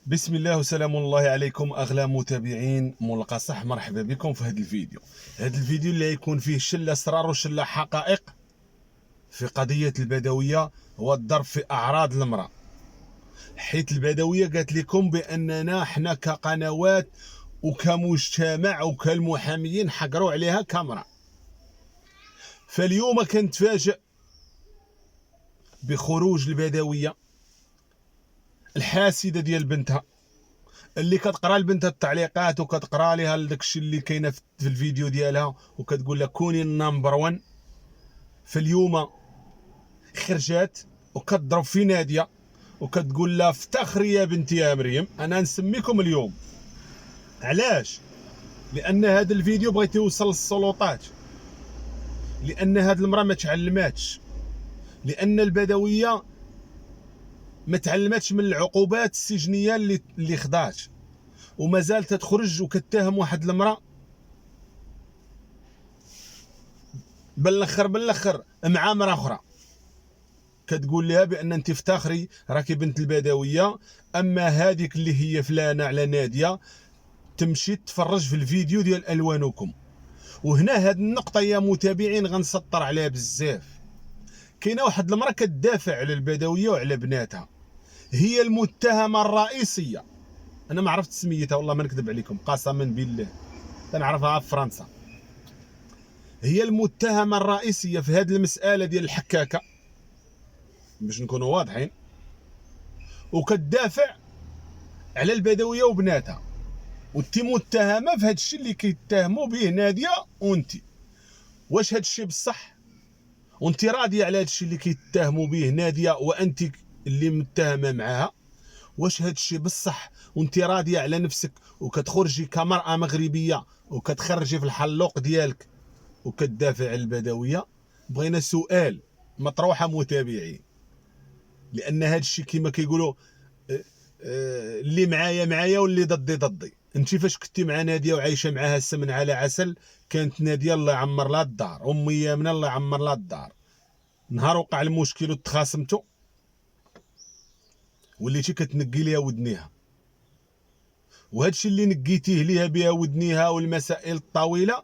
بسم الله وسلام الله عليكم اغلى متابعين ملقى صح. مرحبا بكم في هذا الفيديو. هذا الفيديو اللي يكون فيه شله اسرار وشله حقائق في قضيه البدويه والضرب في اعراض المراه، حيث البدويه قالت لكم باننا احنا كقنوات وكمجتمع وكالمحاميين حقروا عليها كاميرا. فاليوم كنتفاجئ بخروج البدويه الحاسده ديال بنتها، اللي كتقرا لبنتها التعليقات وكتقرا ليها داكشي اللي كاينه في الفيديو ديالها وكتقول لها كوني النمبر 1. فاليوم خرجات وكتضرب في ناديه وكتقول لها افتخري يا بنتي يا مريم، انا نسميكم اليوم. علاش؟ لان هذا الفيديو بغيت يوصل للسلطات، لان هذه المراه ما تعلماتش، لان البدويه ما تعلماتش من العقوبات السجنيه اللي خضات، ومازال تخرج وكتهم واحد المراه بالاخر مع مراه اخرى كتقول لها بان انت افتخري راكي بنت البدويه. اما هذيك اللي هي فلانه على ناديه تمشي تفرج في الفيديو ديال الوانكم. وهنا هاد النقطه يا متابعين غنسطر عليها بزاف. كاينه واحد المراه كتدافع على البدويه وعلى بناتها، هي المتهمه الرئيسيه. انا ما عرفت سميتها والله ما نكذب عليكم قسما بالله، كنعرفها في فرنسا. هي المتهمه الرئيسيه في هذه المساله ديال الحكاكه باش نكونوا واضحين، وكتدافع على البدويه وبناتها، وانت متهمه في هذا الشيء اللي كيتهموا به ناديه. وانت واش هذا الشيء بصح؟ وانت راضيه على هذا الشيء اللي كيتهموا به ناديه وانت اللي متهمه معاها؟ واش هذا الشيء بصح وانت راضيه على نفسك وكتخرجي كمراه مغربيه وكتخرجي في الحلوق ديالك وكتدافع على البدويه؟ بغينا سؤال مطروحه متابعين، لان هذا الشيء كما كيقولوا اللي معايا معايا واللي ضدي ضدي. انت فاش كنتي مع ناديه وعايشه معاها السمن على عسل، كانت ناديه الله يعمر لها الدار، امي يامنه الله يعمر لها الدار. نهار وقع المشكل وتخاصمتوا وليتي كتنقي ليها ودنيها، وهذا الشيء اللي نقيتيه ليها بها ودنيها والمسائل الطويله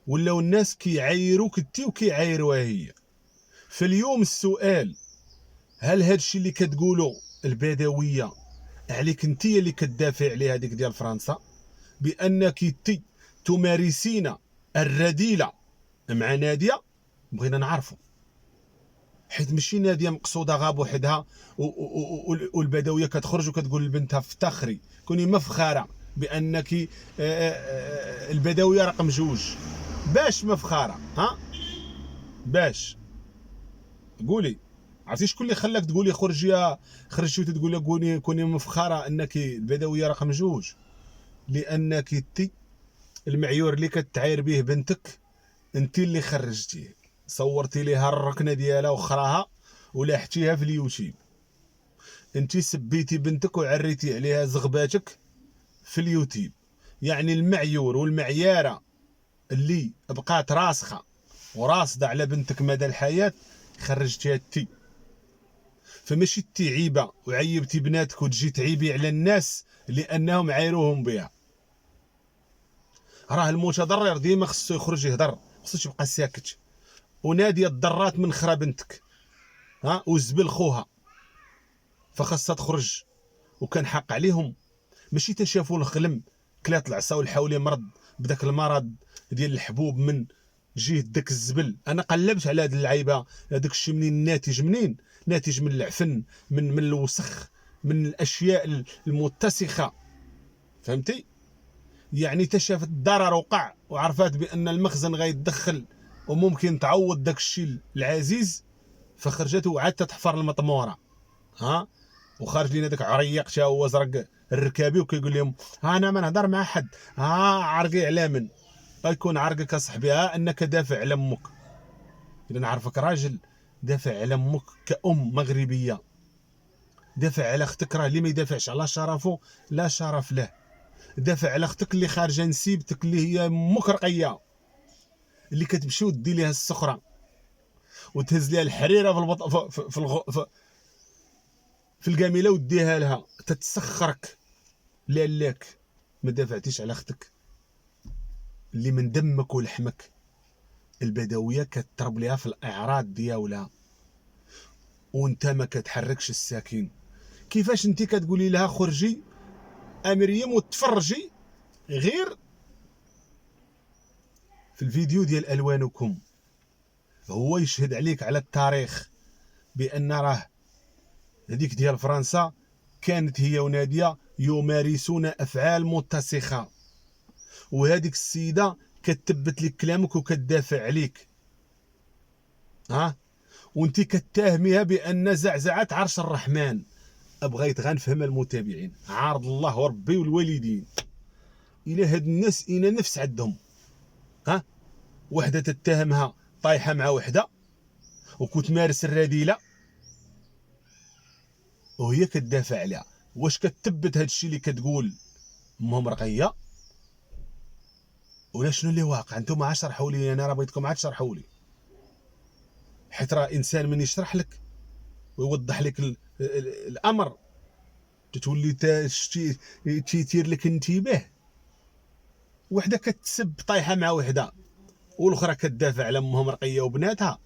ولاو الناس كيعايروك انت وكيعايروها هي. فاليوم السؤال، هل هذا الشيء اللي كتقولوا البدويه عليك انت اللي كتدافع عليها هذيك ديال فرنسا بانك انت تمارسين الرذيله مع ناديه؟ بغينا نعرفوا، حيت ماشي ناديه مقصوده غا بوحدها والبدويه كتخرج وكتقول لبنتها افتخري كوني مفخره بانك البدويه رقم 2. باش مفخره؟ ها باش قولي، عرفتي شكون اللي خلاك تقولي خرجتي وتقولي كوني مفخره انك البدويه رقم 2؟ لانك انت المعيور اللي كتعاير به بنتك انت اللي خرجتيه، صورتي ليها الركنه ديالها وخراها ولاحتيها في اليوتيوب. انت سبيتي بنتك وعريتي عليها زغباتك في اليوتيوب. يعني المعيور والمعياره اللي بقات راسخه وراصده على بنتك مدى الحياه خرجتيها انت. فماشي انت عيبه وعيبتي بناتك وتجي تعيبي على الناس لانهم عايروهم بها. راه المتضرر ديما خصو يخرج يهضر، خصو يبقى ساكت. وناديه الضرات من خرا بنتك وزبل خوها، فخاصها تخرج. وكان حق عليهم، ماشي تشافوا الخلم كلات العصا والحولي مرض بداك المرض ديال الحبوب من جهه داك الزبل. انا قلبت على هاد اللعيبه، هذاك الشيء منين ناتج؟ منين ناتج؟ من العفن، من الوسخ، من الاشياء المتسخه. فهمتي؟ يعني تشافت الضرر وقع وعرفات بان المخزن غيتدخل وممكن تعوض داك الشيء العزيز، فخرجت وعادت تحفر المطموره. وخارج لينا داك عريق تا هو زرق الركابي وكيقول لهم انا ما نهضر مع حد. عرقي على من؟ غيكون عرقك اصاحبي انك دافع على امك. اذا نعرفك راجل دافع على امك كأم مغربيه، دافع على اختك. راه اللي ما يدافعش على شرفه لا شرف له. دافع على اختك اللي خارجه نسيبتك اللي هي امك رقيه، اللي كتمشي ودي ليها السخره وتهز ليها الحريره في في القامله وديها لها تتسخرك لاك ما دافعتيش على اختك اللي من دمك ولحمك. البدويه كتضرب ليها في الاعراض ديالها وانت ما كتحركش الساكن. كيفاش انت كتقولي لها خرجي مريم وتفرجي غير في الفيديو ديال الوانكم؟ هو يشهد عليك على التاريخ بان راه هذيك ديال فرنسا كانت هي وناديه يمارسون افعال متسخه، وهذيك السيده كتثبت لك كلامك وكتدافع عليك، وانت كتهميها بان زعزعت عرش الرحمن. بغيت غنفهم المتابعين، عارض الله وربي والوالدين، الى هاد الناس اين نفس عندهم. وحده تتهمها طايحه مع وحده وكتمارس الرذيله وهي كتدافع عليها. واش كتثبت هاد الشيء اللي كتقول امهم رقيه ولا شنو اللي واقع؟ انتم عاد شرحوا لي، انا راه بغيتكم عاد تشرحوا لي، حيت راه انسان من يشرح لك ويوضح لك الامر تتولي تيثير لك انتباه. وحده كتسب طايحه مع وحده والاخرى كتدافع على امهم رقيه وبناتها،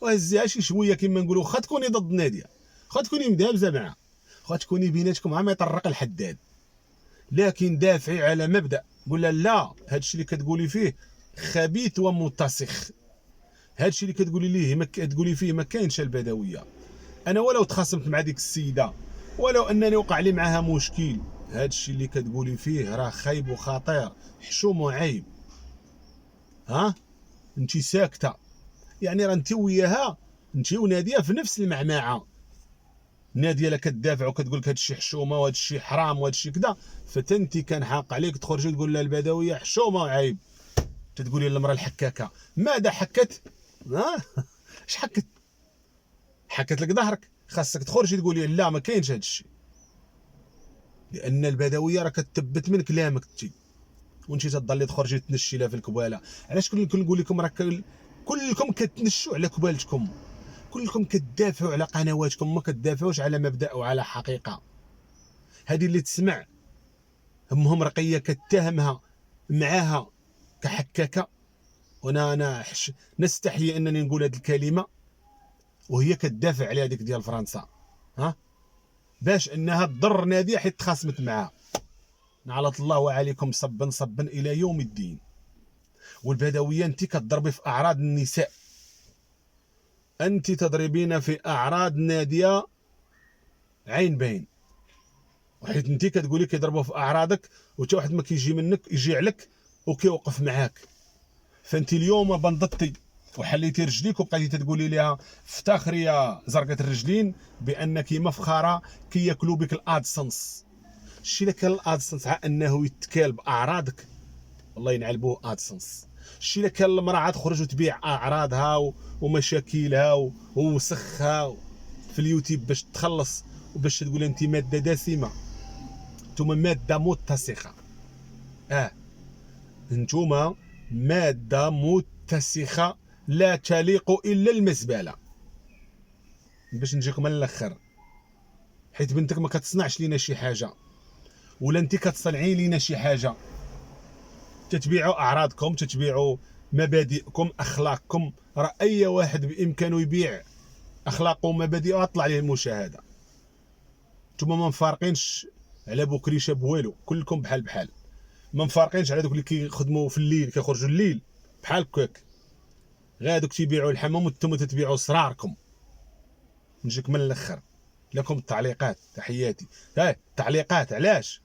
وهزيها شي شويه كما نقولوا، واخا تكوني ضد ناديه، واخا تكوني مدابزه معها، واخا تكوني بيناتكم عا ما يطرق الحداد، لكن دافعي على مبدا. قول لها لا، هادشي اللي كتقولي فيه خبيث ومتسخ، هادشي اللي كتقولي ليه تقولي فيه ما كاينش البدويه. انا ولو تخاصمت مع ديك السيده، ولو انني وقع لي معها مشكل، هادشي اللي كتقولي فيه راه خايب وخطير، حشوم وعيب. انتي ساكته، يعني راه انت وياها، انت وناديه في نفس المعمعه. ناديه لا كتدافع وكتقول لك هادشي حشومه وهادشي حرام وهادشي كذا، فتنتي كان حاق عليك تخرجي تقول لها البدويه حشومه وعيب، تتقولي للمراه الحكاكه. ماذا حكت؟ اش حكت؟ حكت لك ظهرك. خاصك تخرجي تقولي لا ما كاينش هادشي، لان البدويه راه كتثبت من كلامك انت، وانت تضلي تخرجي تنشي لها في الكباله. علاش كلكم نقول لكم راه كلكم كتنشوا على كبالتكم، كلكم كتدافعوا على قنواتكم، ما كتدافعوش على مبدا وعلى حقيقه. هذه اللي تسمع امهم رقيه كتهمها معاها كحكاكه، وانا نستحي انني نقول هذه الكلمه، وهي كتدافع على هذيك ديال فرنسا، باش انها تضر ناديه حيت تخاصمت معها. نعلط الله عليكم صبا صبا الى يوم الدين. والبدويه انت كتضربي في اعراض النساء، انت تضربين في اعراض ناديه عين بين، وحيت انت كتقولي كيضربوا في اعراضك وتا واحد ما كيجي منك يجي عليك وكيوقف معاك. فانت اليوم بنضتي وحليتي رجليك وبقيتي تقولي لها افتخري يا زرقه الرجلين بانك مفخره كياكلوا بك الادسنس. الشيء اللي كان الادسنس انه يتكال باعراضك، والله ينعلبوه ادسنس. الشيء اللي كان المراه تخرج وتبيع اعراضها ومشاكلها ووسخها في اليوتيوب باش تخلص وباش تقول انت ماده دسمه، نتوما ماده متسخه. نتوما ماده متسخه لا تليق الا المزبله. باش نجيكم من الاخر، حيت بنتك ما كتصنعش لينا شي حاجه، ولا انت كتصنعي لينا شي حاجه. تتبيعوا اعراضكم، تتبيعوا مبادئكم، اخلاقكم. راه اي واحد بامكانه يبيع اخلاقه ومبادئه اطلع عليه المشاهده. نتوما ما مفارقينش على بكريشه بوالو، كلكم بحال بحال. ما مفارقينش على دوك اللي كيخدموا في الليل كيخرجوا الليل بحال هكاك، غير هذوك تيبيعوا الحمام وانتم تتبيعوا سراركم. نجيك من الاخر، لكم التعليقات. تحياتي. التعليقات علاش؟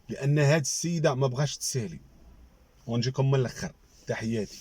لان هاد السيده ما بغاش تسالي، ونجيكم من الاخر. تحياتي.